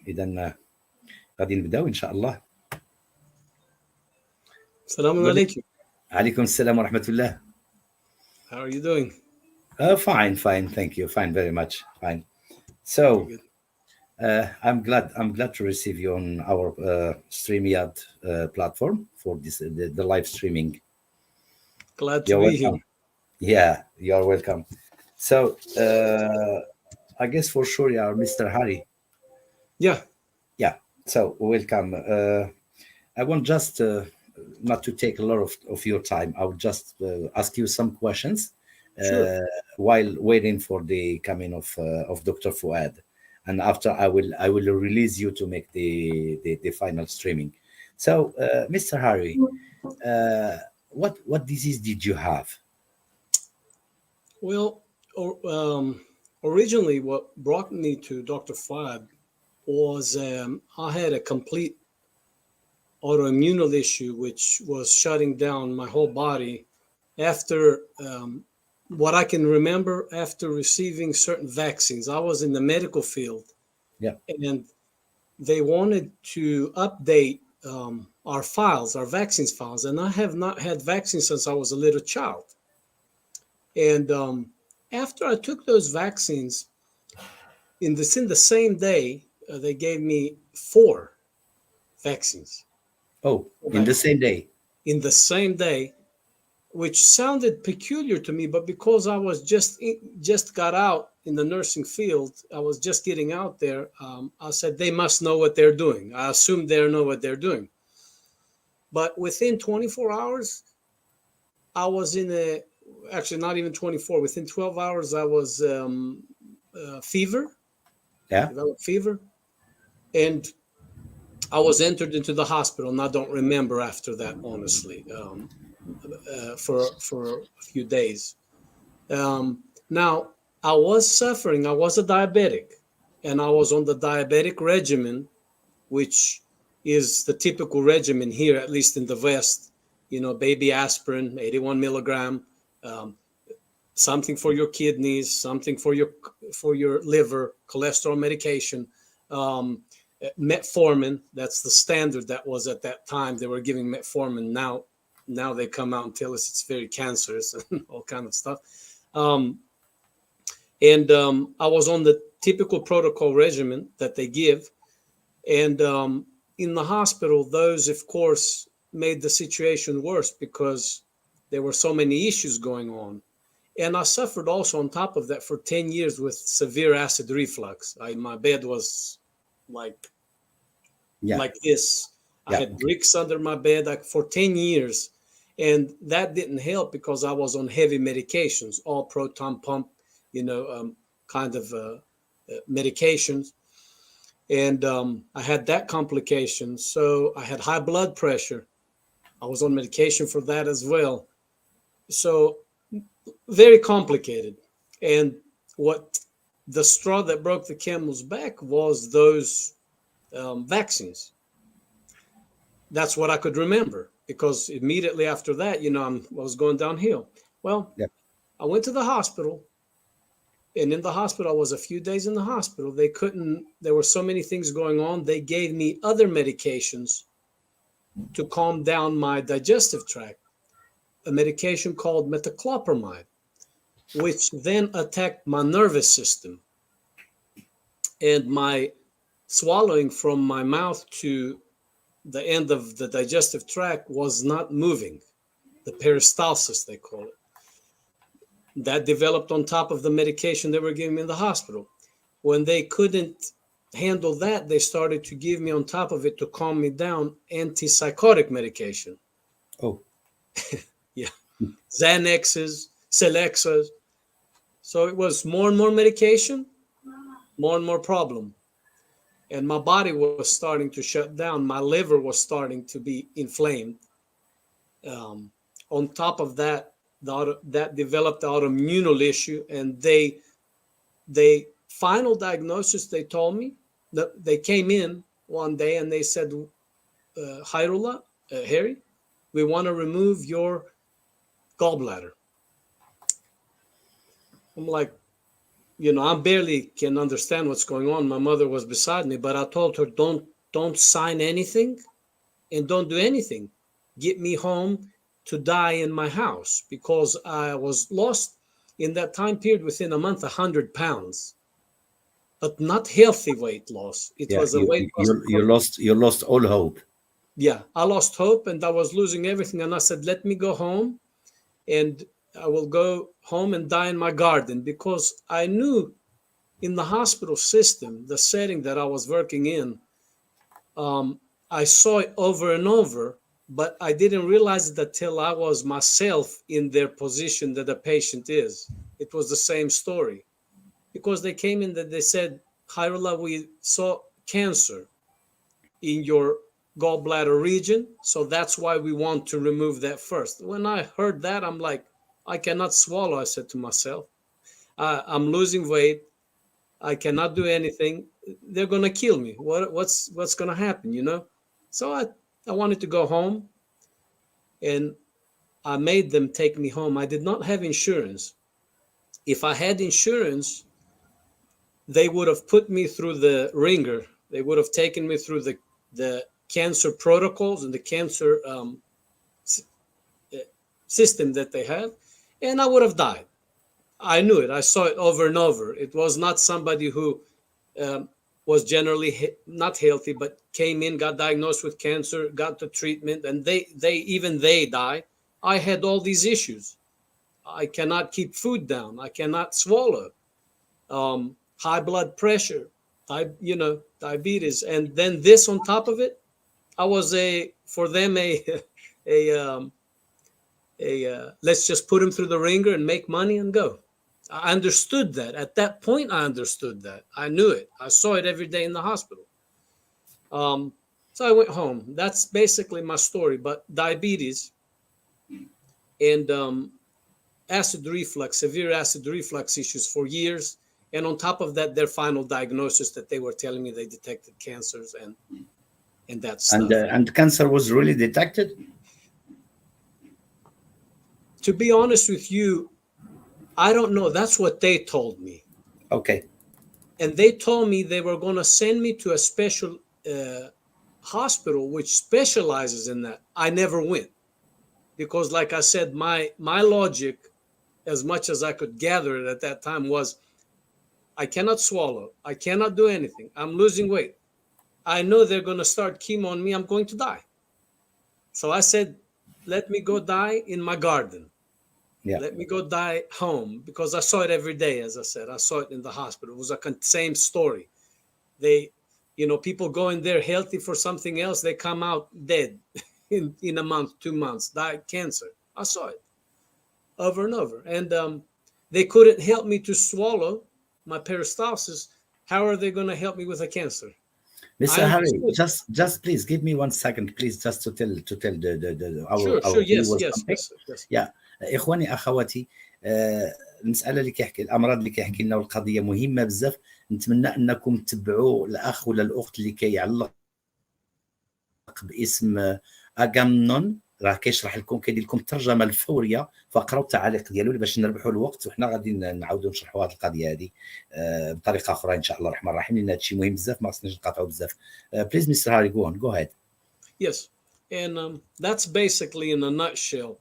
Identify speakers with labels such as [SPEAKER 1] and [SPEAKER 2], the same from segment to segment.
[SPEAKER 1] إذا غادي نبداو إن شاء الله.
[SPEAKER 2] السلام عليكم.
[SPEAKER 1] عليكم السلام ورحمة الله.
[SPEAKER 2] How are you doing?
[SPEAKER 1] Fine, thank you. Fine, very much. Fine. So I'm glad to receive you on our StreamYard platform for this the live streaming.
[SPEAKER 2] Glad to
[SPEAKER 1] You're
[SPEAKER 2] be
[SPEAKER 1] welcome.
[SPEAKER 2] here.
[SPEAKER 1] Yeah, you're welcome. So I guess for sure you are Mr. Harry.
[SPEAKER 2] Yeah.
[SPEAKER 1] So welcome. I want just not to take a lot of your time. I will just ask you some questions
[SPEAKER 2] Sure.
[SPEAKER 1] while waiting for the coming of Dr. Fouad, and after I will release you to make the final streaming. So, Mr. Harry, what disease did you have?
[SPEAKER 2] Well, originally, what brought me to Dr. Fouad was I had a complete autoimmune issue, which was shutting down my whole body after what I can remember after receiving certain vaccines. I was in the medical field,
[SPEAKER 1] Yeah.
[SPEAKER 2] and they wanted to update our files, our vaccines files, and I have not had vaccines since I was a little child. And after I took those vaccines, in the same day, they gave me 4 vaccines.
[SPEAKER 1] Oh, in the same day.
[SPEAKER 2] In the same day, which sounded peculiar to me, but because I was just got out in the nursing field, I was just getting out there. I said they must know what they're doing. I assume they know what they're doing. But within 24 hours, I was actually not even 24. Within 12 hours, I was fever.
[SPEAKER 1] Yeah.
[SPEAKER 2] Developed fever, and I was entered into the hospital, and I don't remember after that, honestly, for a few days. Now, I was suffering. I was a diabetic, and I was on the diabetic regimen, which is the typical regimen here, at least in the West. Baby aspirin, 81 milligram, something for your kidneys, something for your liver, cholesterol medication, metformin. That's the standard that was at that time. They were giving metformin. Now they come out and tell us it's very cancerous and all kind of stuff. And I was on the typical protocol regimen that they give. And in the hospital, those, of course, made the situation worse because there were so many issues going on. And I suffered also on top of that for 10 years with severe acid reflux. My bed was like this. I had bricks under my bed for 10 years. And that didn't help because I was on heavy medications, all proton pump, kind of medications. And I had that complication. So I had high blood pressure. I was on medication for that as well. So very complicated. And what the straw that broke the camel's back was those vaccines. That's what I could remember, because immediately after that, I was going downhill. Well, I went to the hospital, and in the hospital, I was a few days in the hospital. There were so many things going on. They gave me other medications to calm down my digestive tract, a medication called metoclopramide, which then attacked my nervous system. And my swallowing from my mouth to the end of the digestive tract was not moving. The peristalsis, they call it. That developed on top of the medication they were giving me in the hospital. When they couldn't handle that, they started to give me on top of it, to calm me down, antipsychotic medication.
[SPEAKER 1] Oh.
[SPEAKER 2] Yeah. Xanaxes, Celexas. So it was more and more medication, more and more problem. And my body was starting to shut down. My liver was starting to be inflamed. On top of that, that developed the autoimmune issue. And they final diagnosis, they told me, that they came in one day and they said, Harry, we want to remove your gallbladder. I'm like, I barely can understand what's going on. My mother was beside me, but I told her, don't sign anything and don't do anything. Get me home to die in my house, because I was lost in that time period within a month, 100 pounds, but not healthy weight loss. It was a weight loss.
[SPEAKER 1] You lost all hope.
[SPEAKER 2] Yeah, I lost hope and I was losing everything. And I said, let me go home, and I will go home and die in my garden, because I knew in the hospital system, the setting that I was working in, I saw it over and over, but I didn't realize it until I was myself in their position that a patient is. It was the same story, because they came in that they said, Khairullah, we saw cancer in your gallbladder region, so that's why we want to remove that first. When I heard that, I'm like, I cannot swallow. I said to myself, I'm losing weight. I cannot do anything. They're going to kill me. What's going to happen, So I wanted to go home, and I made them take me home. I did not have insurance. If I had insurance, they would have put me through the ringer. They would have taken me through the cancer protocols and the cancer system that they have, and I would have died. I knew it. I saw it over and over. It was not somebody who was generally not healthy, but came in, got diagnosed with cancer, got the treatment, and they die. I had all these issues. I cannot keep food down. I cannot swallow. High blood pressure, diabetes, and then this on top of it. I was for them let's just put him through the ringer and make money and go. I understood that. At that point, I understood that. I knew it. I saw it every day in the hospital. So I went home. That's basically my story. But diabetes and acid reflux, severe acid reflux issues for years. And on top of that, their final diagnosis that they were telling me they detected cancers and that stuff.
[SPEAKER 1] And cancer was really detected?
[SPEAKER 2] To be honest with you, I don't know. That's what they told me.
[SPEAKER 1] Okay.
[SPEAKER 2] And they told me they were going to send me to a special hospital which specializes in that. I never went, because, like I said, my logic, as much as I could gather it at that time, was I cannot swallow. I cannot do anything. I'm losing weight. I know they're going to start chemo on me. I'm going to die. So I said, let me go die in my garden.
[SPEAKER 1] Yeah.
[SPEAKER 2] Let me go die home, because I saw it every day. As I said, I saw it in the hospital. It was a same story. People go in there healthy for something else. They come out dead in a month, 2 months, die cancer. I saw it over and over. And they couldn't help me to swallow my peristalsis. How are they going to help me with a cancer?
[SPEAKER 1] Mr. Harry, just please give me 1 second, please, just to tell
[SPEAKER 2] our yes.
[SPEAKER 1] Yeah. اخواني اخواتي، المساله اللي كيحكي الامراض اللي كيحكي لنا، والقضيه مهمه بزاف. نتمنى انكم تتبعوا الاخ ولا الاخت اللي كيعلق باسم اغامنون، راه كيشرح لكم، كيدير لكم الترجمه الفوريه، فقراو التعاليق ديالو باش نربحوا الوقت، وحنا غادي نعاودوا نشرحوا هذه القضيه هذه بطريقه اخرى ان شاء الله الرحمن الرحيم، لان هذا الشيء مهم بزاف، ما خصناش نقاطعوا بزاف. Please, Mr. Harry, go ahead.
[SPEAKER 2] Yes, and that's basically in a nutshell.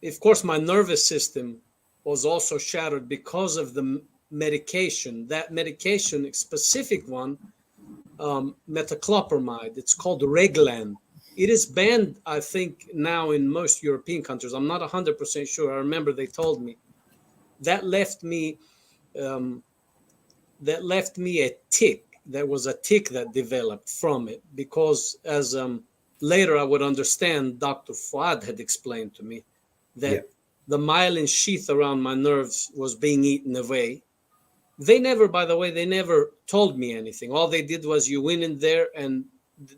[SPEAKER 2] Of course, my nervous system was also shattered because of the medication. That medication, a specific one, metoclopramide, it's called Reglan. It is banned, I think, now in most European countries. I'm not 100% sure. I remember they told me. That left me a tick. There was a tick that developed from it, because as later I would understand, Dr. Fouad had explained to me that the myelin sheath around my nerves was being eaten away. They never told me anything. All they did was you went in there and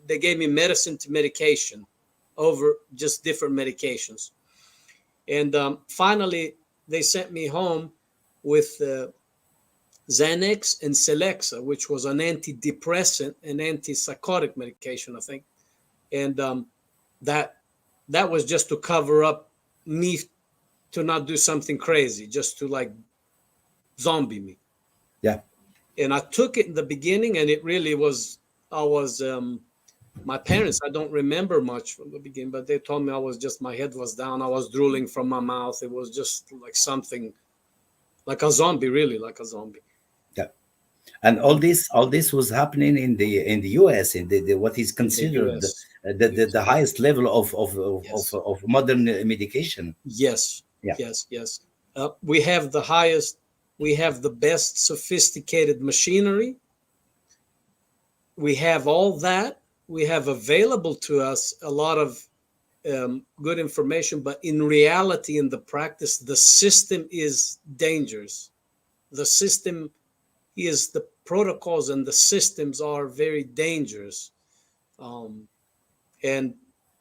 [SPEAKER 2] they gave me medicine to medication over just different medications. And finally, they sent me home with Xanax and Celexa, which was an antidepressant and antipsychotic medication, I think. And that was just to cover up me to not do something crazy, just to like zombie me.
[SPEAKER 1] Yeah.
[SPEAKER 2] And I took it in the beginning, and it really was, my parents, I don't remember much from the beginning, but they told me my head was down. I was drooling from my mouth. It was just like something, like a zombie, really like a zombie.
[SPEAKER 1] Yeah. And all this was happening in the US, in the what is considered
[SPEAKER 2] US.
[SPEAKER 1] the highest level
[SPEAKER 2] Yes.
[SPEAKER 1] of modern medication.
[SPEAKER 2] Yes.
[SPEAKER 1] Yeah.
[SPEAKER 2] Yes. We have the best sophisticated machinery. We have all that. We have available to us a lot of good information, but in reality, in the practice, the system is dangerous. The system is, the protocols and the systems are very dangerous. And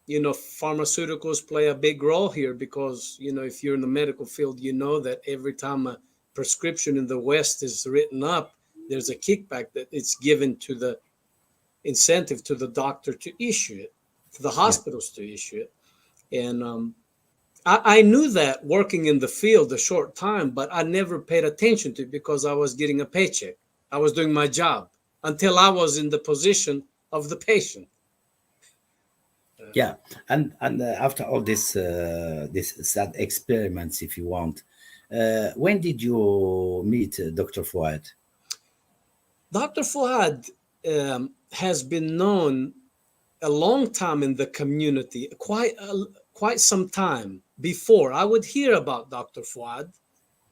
[SPEAKER 2] pharmaceuticals play a big role here, because if you're in the medical field, you know that every time a prescription in the West is written up, there's a kickback that it's given to the incentive to the doctor to issue it, to the hospitals to issue it. And I knew that working in the field a short time, but I never paid attention to it because I was getting a paycheck. I was doing my job until I was in the position of the patient.
[SPEAKER 1] Yeah. And after all this sad experiments, if you want, when did you meet Dr. Fouad?
[SPEAKER 2] Dr. Fouad has been known a long time in the community, quite some time before. I would hear about Dr. Fouad.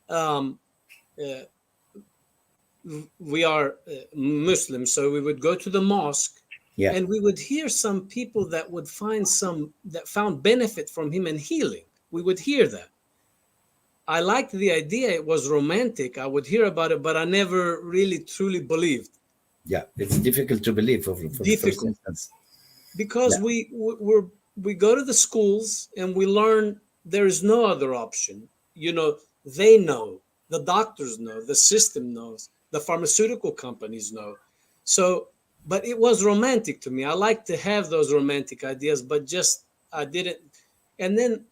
[SPEAKER 2] Um, uh, we are Muslims, so we would go to the mosque,
[SPEAKER 1] Yeah.
[SPEAKER 2] and we would hear some people that found benefit from him and healing. We would hear that. I liked the idea. It was romantic. I would hear about it, but I never really truly believed.
[SPEAKER 1] Yeah, it's difficult to believe for the first instance.
[SPEAKER 2] Because we go to the schools and we learn there is no other option. They know, the doctors know, the system knows, the pharmaceutical companies know. So, but it was romantic to me. I like to have those romantic ideas, but just I didn't. And then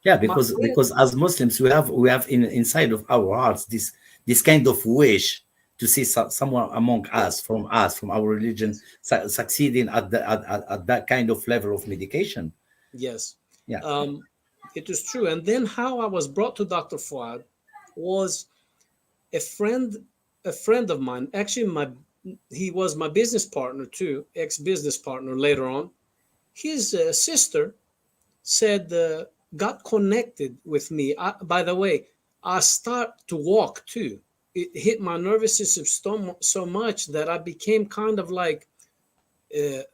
[SPEAKER 1] yeah, because as Muslims we have inside of our hearts this kind of wish to see someone among us from our religion succeeding at that kind of level of medication.
[SPEAKER 2] Yes.
[SPEAKER 1] Yeah.
[SPEAKER 2] It is true. And then how I was brought to Dr. Fouad was a friend of mine. Actually, he was my business partner too, ex-business partner later on. His sister said, got connected with me. By the way, I start to walk too. It hit my nervous system so much that I became kind of like the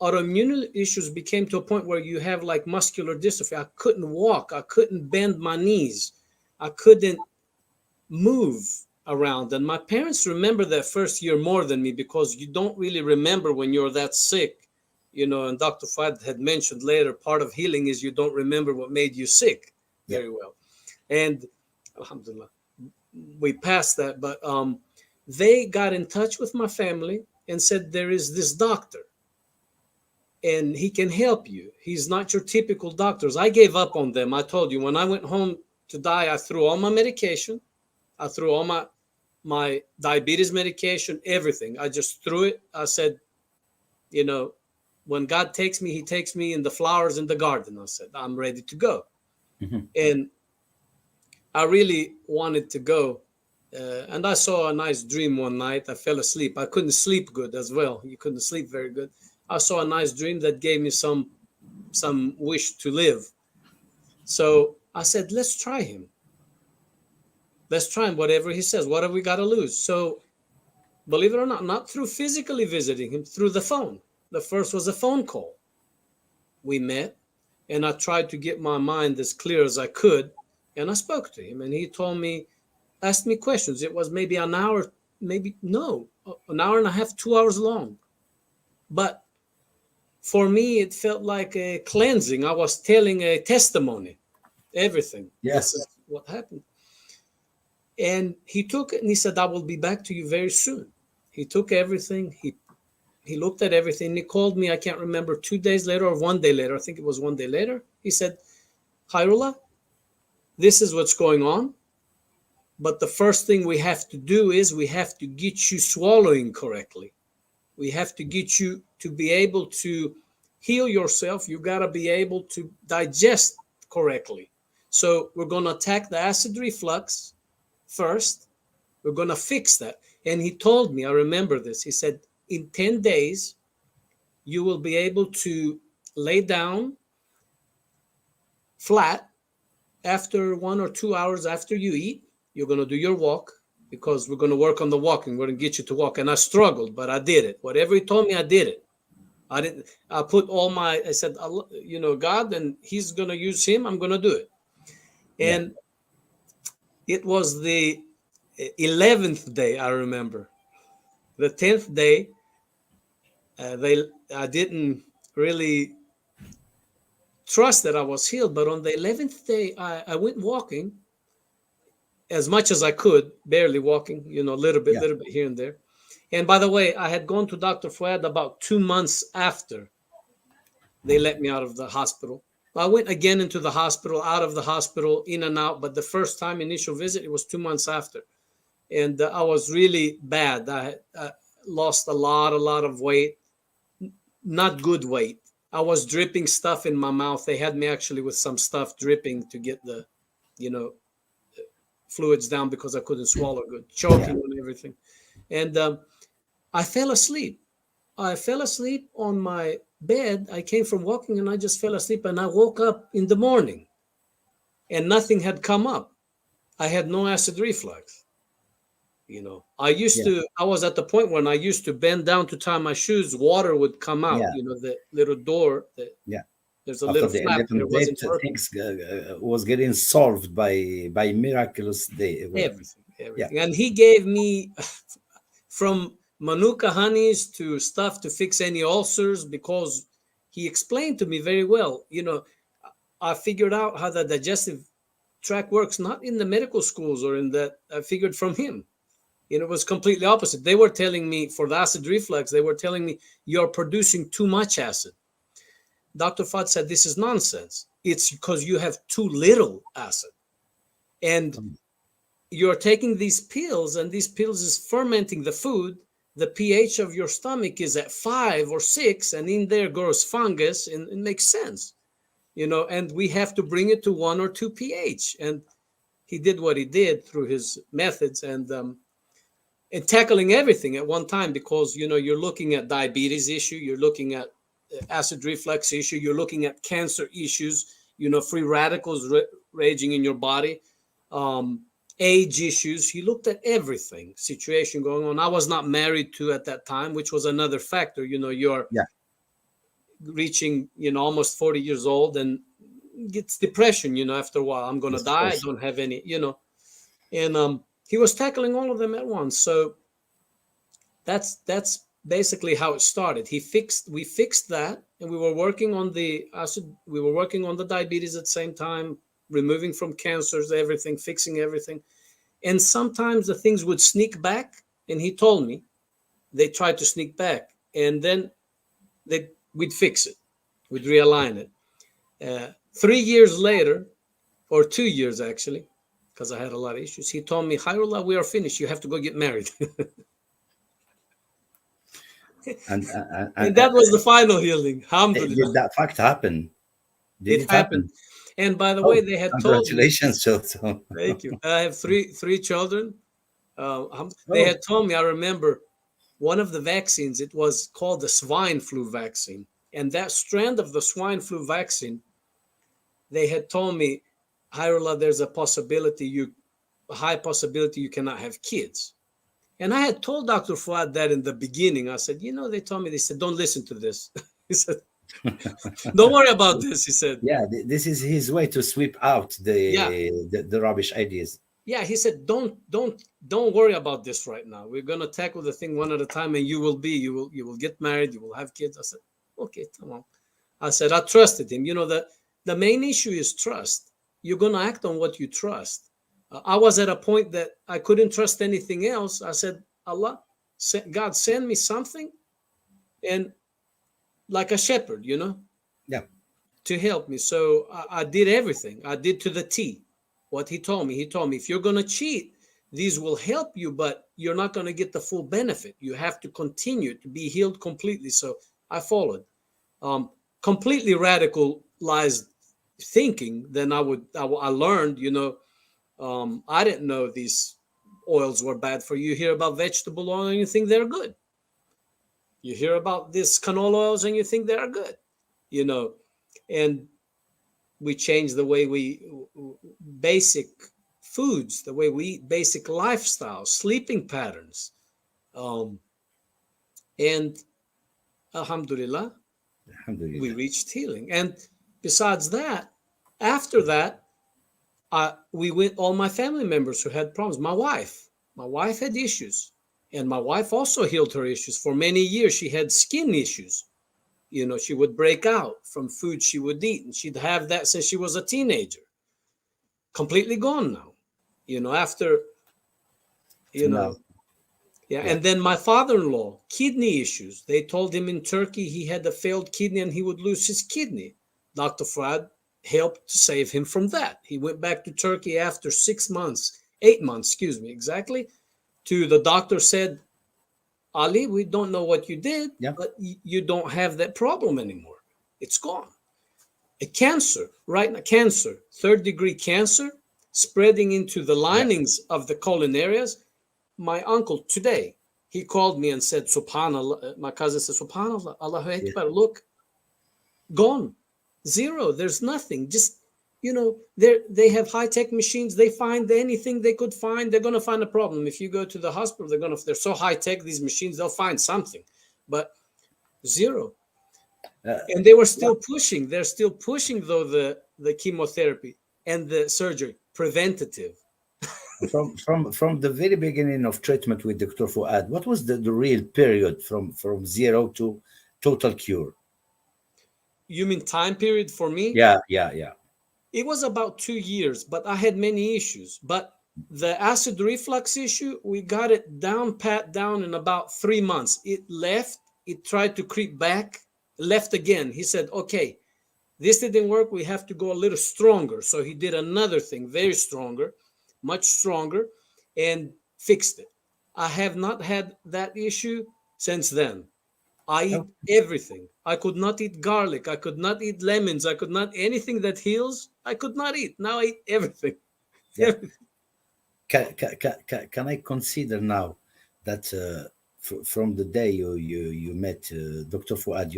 [SPEAKER 2] autoimmune issues became to a point where you have like muscular dystrophy. I couldn't walk. I couldn't bend my knees. I couldn't move around. And my parents remember that first year more than me, because you don't really remember when you're that sick. And Dr. Fouad had mentioned later, part of healing is you don't remember what made you sick very well. And alhamdulillah, we passed that. But they got in touch with my family and said, there is this doctor and he can help you. He's not your typical doctors. I gave up on them. I told you, when I went home to die, I threw all my medication. I threw all my diabetes medication, everything. I just threw it. I said, when God takes me, he takes me in the flowers in the garden. I said, I'm ready to go.
[SPEAKER 1] Mm-hmm.
[SPEAKER 2] And I really wanted to go. And I saw a nice dream one night. I fell asleep. I couldn't sleep good as well. You couldn't sleep very good. I saw a nice dream that gave me some wish to live. So I said, let's try him. Let's try him, whatever he says. What have we got to lose? So believe it or not through physically visiting him, through the phone. The first was a phone call. We met, and I tried to get my mind as clear as I could, and I spoke to him, and he asked me questions. It was maybe an hour, an hour and a half, 2 hours long. But for me, it felt like a cleansing. I was telling a testimony, everything.
[SPEAKER 1] Yes.
[SPEAKER 2] This is what happened. And he took it and he said, I will be back to you very soon. He took everything. He looked at everything. He called me, I can't remember, 2 days later or 1 day later. I think it was 1 day later. He said, Khairullah, this is what's going on. But the first thing we have to do is we have to get you swallowing correctly. We have to get you to be able to heal yourself. You got to be able to digest correctly. So we're going to attack the acid reflux first. We're going to fix that. And he told me, I remember this. He said, in 10 days, you will be able to lay down flat after 1 or 2 hours after you eat. You're going to do your walk, because we're going to work on the walking. We're going to get you to walk. And I struggled, but I did it. Whatever he told me, I did it. I put I said, God, and he's going to use him. I'm going to do it. And it was the 11th day, I remember. The 10th day, I didn't really trust that I was healed. But on the 11th day, I went walking as much as I could, barely walking, a little bit here and there. And by the way, I had gone to Dr. Fouad about 2 months after they let me out of the hospital. I went again into the hospital, out of the hospital, in and out. But the first time, initial visit, it was 2 months after. And I was really bad. I lost a lot of weight, not good weight. I was dripping stuff in my mouth. They had me actually with some stuff dripping to get the, fluids down, because I couldn't swallow good, choking and everything. And I fell asleep. I fell asleep on my bed. I came from walking and I just fell asleep, and I woke up in the morning and nothing had come up. I had no acid reflux. I was at the point when I used to bend down to tie my shoes, water would come out, the little door. There's a little flap there. Wasn't working.
[SPEAKER 1] Things was getting solved by miraculous day.
[SPEAKER 2] Everything. And he gave me from manuka honeys to stuff to fix any ulcers, because he explained to me very well. I figured out how the digestive tract works, not in the medical schools or in that. I figured from him. It was completely opposite. They were telling me, for the acid reflux, they were telling me, you're producing too much acid. Dr. Fouad said, this is nonsense. It's because you have too little acid. And you're taking these pills, and these pills is fermenting the food. The pH of your stomach is at 5 or 6, and in there grows fungus, and it makes sense. And we have to bring it to 1 or 2 pH. And he did what he did through his methods, and tackling everything at one time, because, you're looking at diabetes issue, you're looking at acid reflux issue, you're looking at cancer issues, free radicals raging in your body, age issues. He looked at everything, situation going on. I was not married to at that time, which was another factor. You're reaching, almost 40 years old, and gets depression, after a while. I'm going to die. I don't have any, and he was tackling all of them at once. So that's basically how it started. We fixed that, and we were working on the acid. We were working on the diabetes at the same time, removing from cancers, everything, fixing everything. And sometimes the things would sneak back, and he told me they tried to sneak back, and then we'd fix it, we'd realign it. 3 years later, or 2 years actually, because I had a lot of issues, he told me, Hayrullah, we are finished. You have to go get married. And that was the final healing.
[SPEAKER 1] Did that fact happen? Did it
[SPEAKER 2] happen? And by the way, they had told me.
[SPEAKER 1] Congratulations.
[SPEAKER 2] Thank you. I have three children. They had told me, I remember one of the vaccines, it was called the swine flu vaccine. And that strand of the swine flu vaccine, they had told me, Hayrullah, there's a high possibility you cannot have kids. And I had told Dr. Fouad that in the beginning. I said, they told me, they said, don't listen to this. He said, don't worry about this. He said,
[SPEAKER 1] this is his way to sweep out the rubbish ideas.
[SPEAKER 2] Yeah, he said, don't worry about this right now. We're going to tackle the thing one at a time, and you will get married, you will have kids. I said, okay, come on. I said, I trusted him. The main issue is trust. You're going to act on what you trust. I was at a point that I couldn't trust anything else. I said, Allah, God, send me something, and like a shepherd, to help me. So I did everything. I did to the T what he told me. He told me, if you're going to cheat, these will help you, but you're not going to get the full benefit. You have to continue to be healed completely. So I followed. Completely radicalized thinking. Then I learned, I didn't know these oils were bad for you. You hear about vegetable oil and you think they're good. You hear about this canola oils and you think they're good, and we change the way we basic foods, the way we eat, basic lifestyles, sleeping patterns. And alhamdulillah, we reached healing. And besides that, after that, we went, all my family members who had problems. My wife had issues, and my wife also healed her issues. For many years, she had skin issues. She would break out from food she would eat, and she'd have that since she was a teenager. Completely gone now. After,
[SPEAKER 1] No.
[SPEAKER 2] Yeah. And then my father-in-law, kidney issues. They told him in Turkey he had a failed kidney and he would lose his kidney. Dr. Fouad helped to save him from that. He went back to Turkey after 8 months, exactly. The doctor said, Ali, we don't know what you did, but you don't have that problem anymore. It's gone. A cancer, right now, cancer, 3rd-degree cancer, spreading into the linings of the colon areas. My uncle today, he called me and said, Subhanallah. My cousin said, Subhanallah, Allahu Akbar, look, gone, zero. There's nothing. Just, they have high-tech machines. They find anything they could find. They're going to find a problem. If you go to the hospital, they're so high-tech, these machines, they'll find something, but zero. And they were still pushing. They're still pushing, though, the chemotherapy and the surgery, preventative.
[SPEAKER 1] From the very beginning of treatment with Dr. Fouad, what was the real period from zero to total cure?
[SPEAKER 2] You mean time period for me?
[SPEAKER 1] Yeah.
[SPEAKER 2] It was about 2 years, but I had many issues. But the acid reflux issue, we got it pat down in about 3 months. It left. It tried to creep back, left again. He said, okay, this didn't work. We have to go a little stronger. So he did another thing, very stronger, much stronger, and fixed it. I have not had that issue since then. I eat everything. I could not eat garlic. I could not eat lemons. I could not, anything that heals, I could not eat. Now I eat everything.
[SPEAKER 1] Yeah. Can I consider now that from the day you met Dr. Fouad,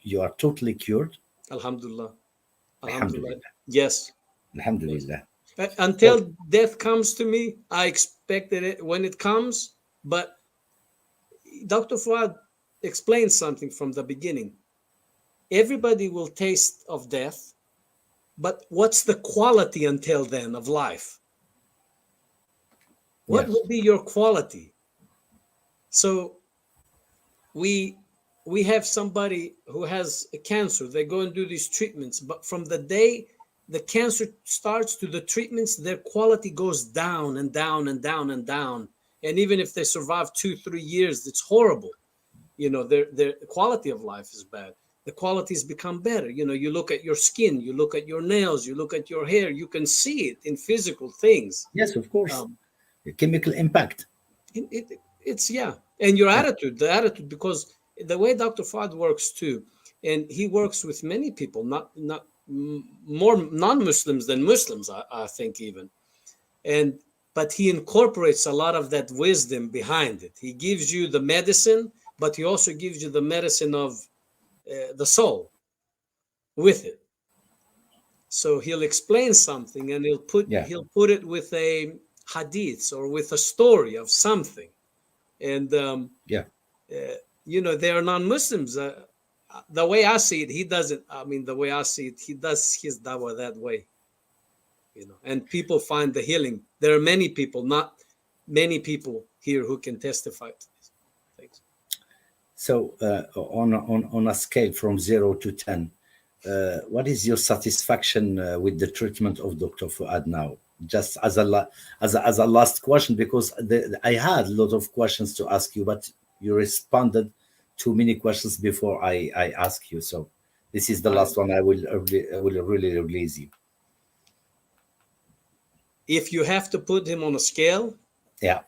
[SPEAKER 1] you are totally cured?
[SPEAKER 2] Alhamdulillah.
[SPEAKER 1] Alhamdulillah.
[SPEAKER 2] Yes.
[SPEAKER 1] Alhamdulillah.
[SPEAKER 2] Until death comes to me, I expected it when it comes. But Dr. Fouad explained something from the beginning. Everybody will taste of death, but what's the quality until then of life? What will be your quality? So we have somebody who has a cancer. They go and do these treatments, but from the day the cancer starts to the treatments, their quality goes down and down and down and down. And even if they survive 2-3 years, it's horrible. Their quality of life is bad. The qualities become better. You look at your skin, you look at your nails, you look at your hair, you can see it in physical things.
[SPEAKER 1] Yes, of course. Chemical impact.
[SPEAKER 2] It's and your attitude, the attitude, because the way Dr. Fouad works too, and he works with many people, not more non-Muslims than Muslims, I think even, but he incorporates a lot of that wisdom behind it. He gives you the medicine, but he also gives you the medicine of the soul with it. So he'll explain something and he'll put it with a hadith or with a story of something. And they are non-Muslims. The way I see it, he doesn't. I mean, the way I see it, he does his dawah that way. And people find the healing. There are many people, not many people here who can testify to this. Thanks.
[SPEAKER 1] So on a scale from 0 to 10, what is your satisfaction with the treatment of Dr. Fouad now? Just as a last question, because I had a lot of questions to ask you, but you responded to many questions before I ask you. So this is the last one. I will really release you.
[SPEAKER 2] if you have to put him on a scale,
[SPEAKER 1] Yeah.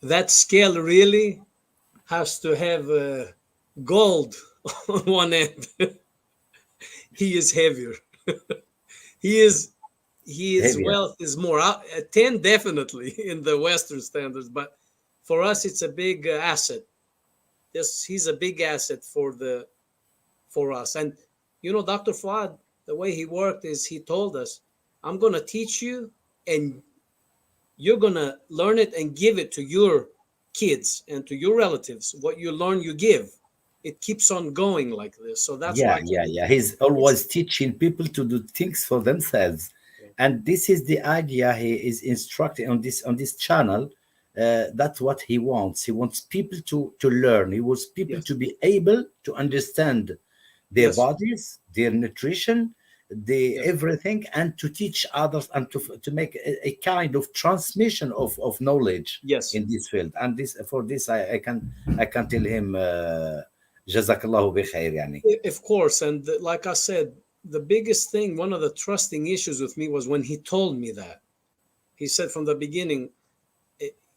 [SPEAKER 2] That scale really has to have gold on one end. He is heavier. His
[SPEAKER 1] Heavier.
[SPEAKER 2] wealth is more. 10 definitely in the Western standards, but for us it's a big asset. He's a big asset for us. And Dr. Fouad, the way he worked is he told us, I'm going to teach you and you're going to learn it and give it to your kids and to your relatives. What you learn, you give. It keeps on going like this. So that's why
[SPEAKER 1] He's always teaching people to do things for themselves. And this is the idea he is instructing on this channel. That's what he wants. He wants people to learn. He wants people to be able to understand their bodies, their nutrition, everything, and to teach others, and to make a kind of transmission of knowledge in this field. And for this I can tell him Jazakallahu bi khair, yani.
[SPEAKER 2] Of course. And like I said, the biggest thing, one of the trusting issues with me was when he told me that. He said from the beginning,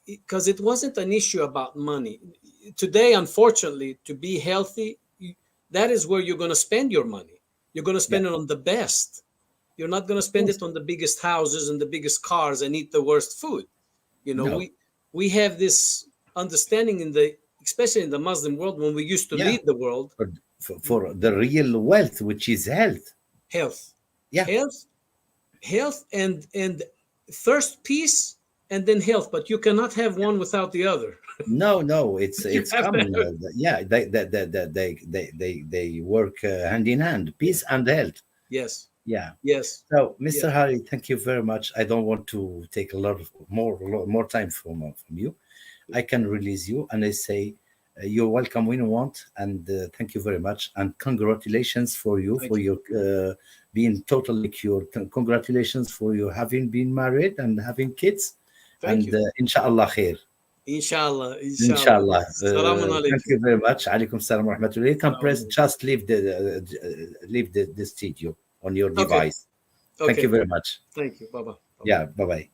[SPEAKER 2] because it wasn't an issue about money. Today, unfortunately, to be healthy, that is where you're going to spend your money. You're going to spend it on the best. You're not going to spend it on the biggest houses and the biggest cars and eat the worst food. We have this understanding especially in the Muslim world, when we used to lead the world.
[SPEAKER 1] For the real wealth, which is health.
[SPEAKER 2] Health. Yeah. Health and first peace and then health, but you cannot have one without the other.
[SPEAKER 1] No, it's common. They work hand in hand, peace and health.
[SPEAKER 2] Yes.
[SPEAKER 1] Yeah.
[SPEAKER 2] Yes.
[SPEAKER 1] So, Mr. Hari, thank you very much. I don't want to take a lot more time from you. I can release you, and I say you're welcome when you want, and thank you very much, and congratulations for you your being totally cured. Congratulations for you having been married and having kids. Thank you. Inshallah khair.
[SPEAKER 2] Inshallah.
[SPEAKER 1] Thank you very much. Alaikum salam wa rahmatullah. You can just leave the studio on your device. Okay. Thank you very much.
[SPEAKER 2] Thank you. Bye-bye.
[SPEAKER 1] Yeah, bye-bye.